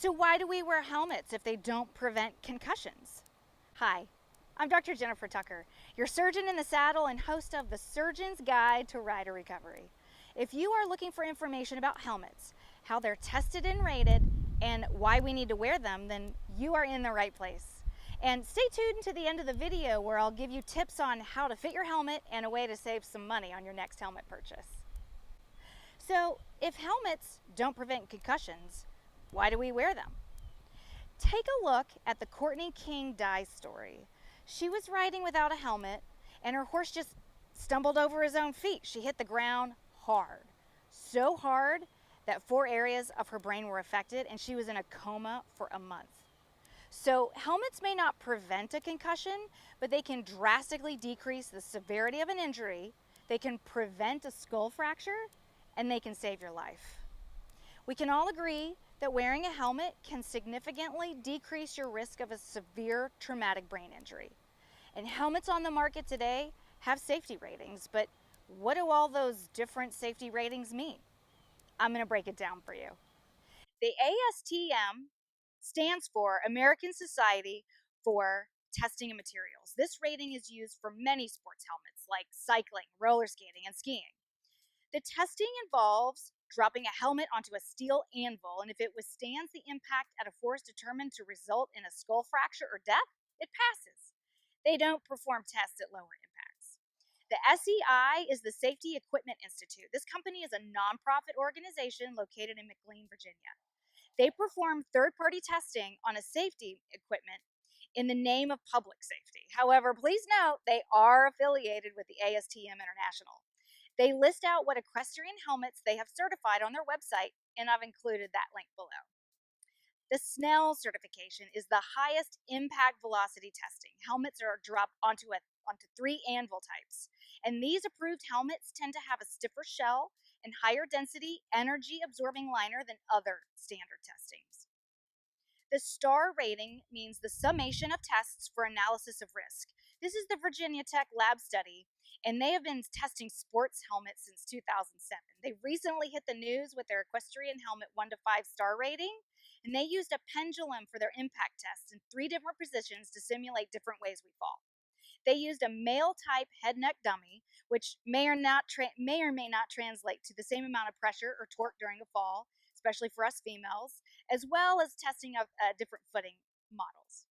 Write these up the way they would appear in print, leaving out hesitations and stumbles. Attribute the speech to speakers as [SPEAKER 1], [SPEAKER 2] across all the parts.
[SPEAKER 1] So why do we wear helmets if they don't prevent concussions? Hi, I'm Dr. Jennifer Tucker, your surgeon in the saddle and host of the Surgeon's Guide to Rider Recovery. If you are looking for information about helmets, how they're tested and rated, and why we need to wear them, then you are in the right place. And stay tuned to the end of the video where I'll give you tips on how to fit your helmet and a way to save some money on your next helmet purchase. So, if helmets don't prevent concussions, why do we wear them? Take a look at the Courtney King Dye story. She was riding without a helmet and her horse just stumbled over his own feet. She hit the ground hard, so hard that 4 areas of her brain were affected and she was in a coma for a month. So helmets may not prevent a concussion, but they can drastically decrease the severity of an injury, they can prevent a skull fracture, and they can save your life. We can all agree that wearing a helmet can significantly decrease your risk of a severe traumatic brain injury. And helmets on the market today have safety ratings, but what do all those different safety ratings mean? I'm going to break it down for you. The ASTM stands for American Society for Testing of Materials. This rating is used for many sports helmets like cycling, roller skating, and skiing. The testing involves dropping a helmet onto a steel anvil, and if it withstands the impact at a force determined to result in a skull fracture or death, it passes. They don't perform tests at lower impacts. The SEI is the Safety Equipment Institute. This company is a nonprofit organization located in McLean, Virginia. They perform third-party testing on a safety equipment in the name of public safety. However, please note they are affiliated with the ASTM International. They list out what equestrian helmets they have certified on their website, and I've included that link below. The Snell certification is the highest impact velocity testing. Helmets are dropped onto 3 anvil types, and these approved helmets tend to have a stiffer shell and higher density energy absorbing liner than other standard testings. The STAR rating means the summation of tests for analysis of risk. This is the Virginia Tech lab study, and they have been testing sports helmets since 2007. They recently hit the news with their Equestrian Helmet 1 to 5 star rating, and they used a pendulum for their impact test in 3 different positions to simulate different ways we fall. They used a male type head neck dummy, which may or may not translate to the same amount of pressure or torque during a fall, especially for us females, as well as testing of different footing models.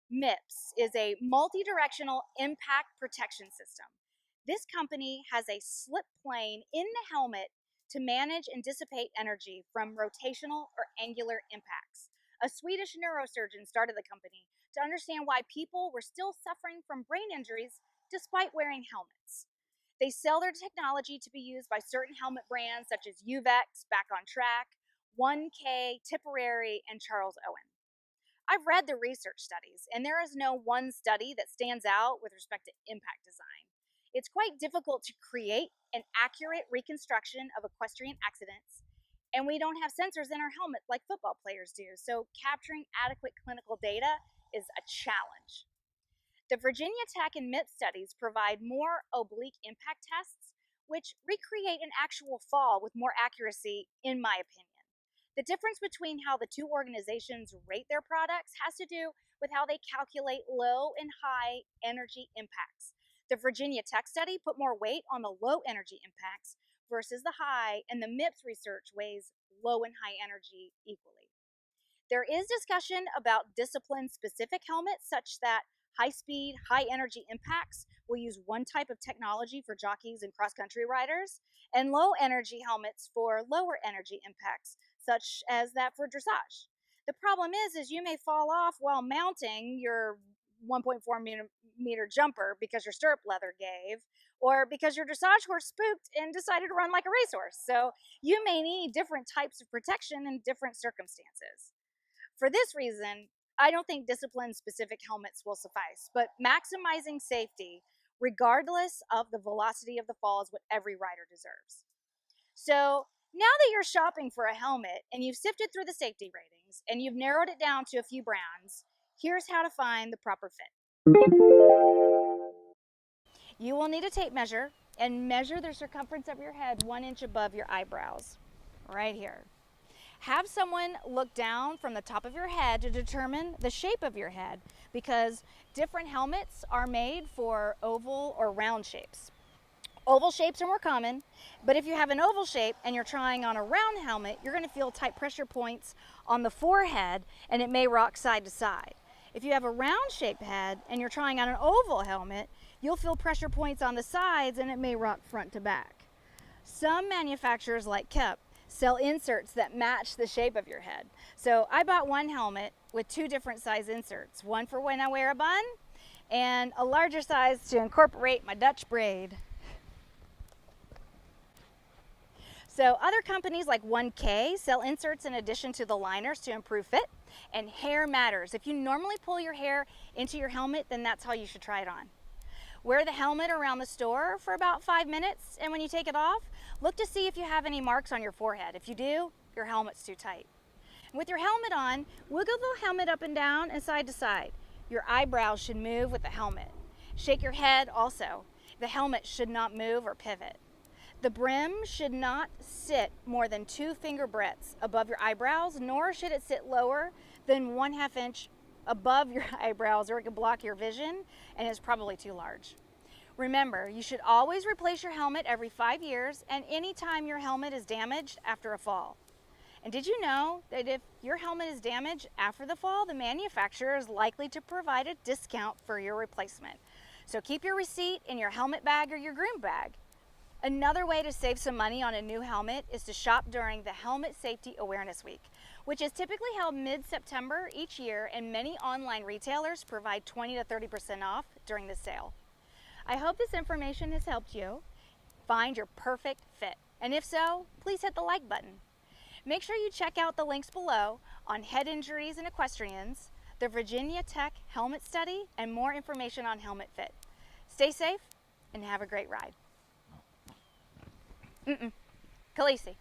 [SPEAKER 1] MIPS is a multi-directional impact protection system. This company has a slip plane in the helmet to manage and dissipate energy from rotational or angular impacts. A Swedish neurosurgeon started the company to understand why people were still suffering from brain injuries despite wearing helmets. They sell their technology to be used by certain helmet brands such as Uvex, Back on Track, 1K, Tipperary, and Charles Owen. I've read the research studies, and there is no one study that stands out with respect to impact design. It's quite difficult to create an accurate reconstruction of equestrian accidents, and we don't have sensors in our helmet like football players do, so capturing adequate clinical data is a challenge. The Virginia Tech and MIPS studies provide more oblique impact tests, which recreate an actual fall with more accuracy, in my opinion. The difference between how the 2 organizations rate their products has to do with how they calculate low and high energy impacts. The Virginia Tech study put more weight on the low energy impacts versus the high, and the MIPS research weighs low and high energy equally. There is discussion about discipline-specific helmets such that high-speed, high-energy impacts will use one type of technology for jockeys and cross-country riders, and low-energy helmets for lower-energy impacts, such as that for dressage. The problem is you may fall off while mounting your 1.4 meter jumper because your stirrup leather gave, or because your dressage horse spooked and decided to run like a racehorse. So you may need different types of protection in different circumstances. For this reason, I don't think discipline-specific helmets will suffice, but maximizing safety, regardless of the velocity of the fall, is what every rider deserves. So now that you're shopping for a helmet and you've sifted through the safety ratings and you've narrowed it down to a few brands, here's how to find the proper fit. You will need a tape measure and measure the circumference of your head 1 inch above your eyebrows, right here. Have someone look down from the top of your head to determine the shape of your head, because different helmets are made for oval or round shapes. Oval shapes are more common, but if you have an oval shape and you're trying on a round helmet, you're going to feel tight pressure points on the forehead and it may rock side to side. If you have a round shaped head and you're trying on an oval helmet, you'll feel pressure points on the sides and it may rock front to back. Some manufacturers like KIP sell inserts that match the shape of your head. So I bought one helmet with 2 different size inserts, one for when I wear a bun and a larger size to incorporate my Dutch braid. So other companies like 1K sell inserts in addition to the liners to improve fit, and hair matters. If you normally pull your hair into your helmet, then that's how you should try it on. Wear the helmet around the store for about 5 minutes, and when you take it off, look to see if you have any marks on your forehead. If you do, your helmet's too tight. With your helmet on, wiggle the helmet up and down and side to side. Your eyebrows should move with the helmet. Shake your head also. The helmet should not move or pivot. The brim should not sit more than 2 finger breadths above your eyebrows, nor should it sit lower than 1/2 inch above your eyebrows, or it could block your vision and is probably too large. Remember, you should always replace your helmet every 5 years and anytime your helmet is damaged after a fall. And did you know that if your helmet is damaged after the fall, the manufacturer is likely to provide a discount for your replacement? So keep your receipt in your helmet bag or your groom bag. Another way to save some money on a new helmet is to shop during the Helmet Safety Awareness Week, which is typically held mid-September each year, and many online retailers provide 20 to 30% off during the sale. I hope this information has helped you find your perfect fit, and if so, please hit the like button. Make sure you check out the links below on head injuries in equestrians, the Virginia Tech Helmet Study, and more information on helmet fit. Stay safe and have a great ride. Khaleesi.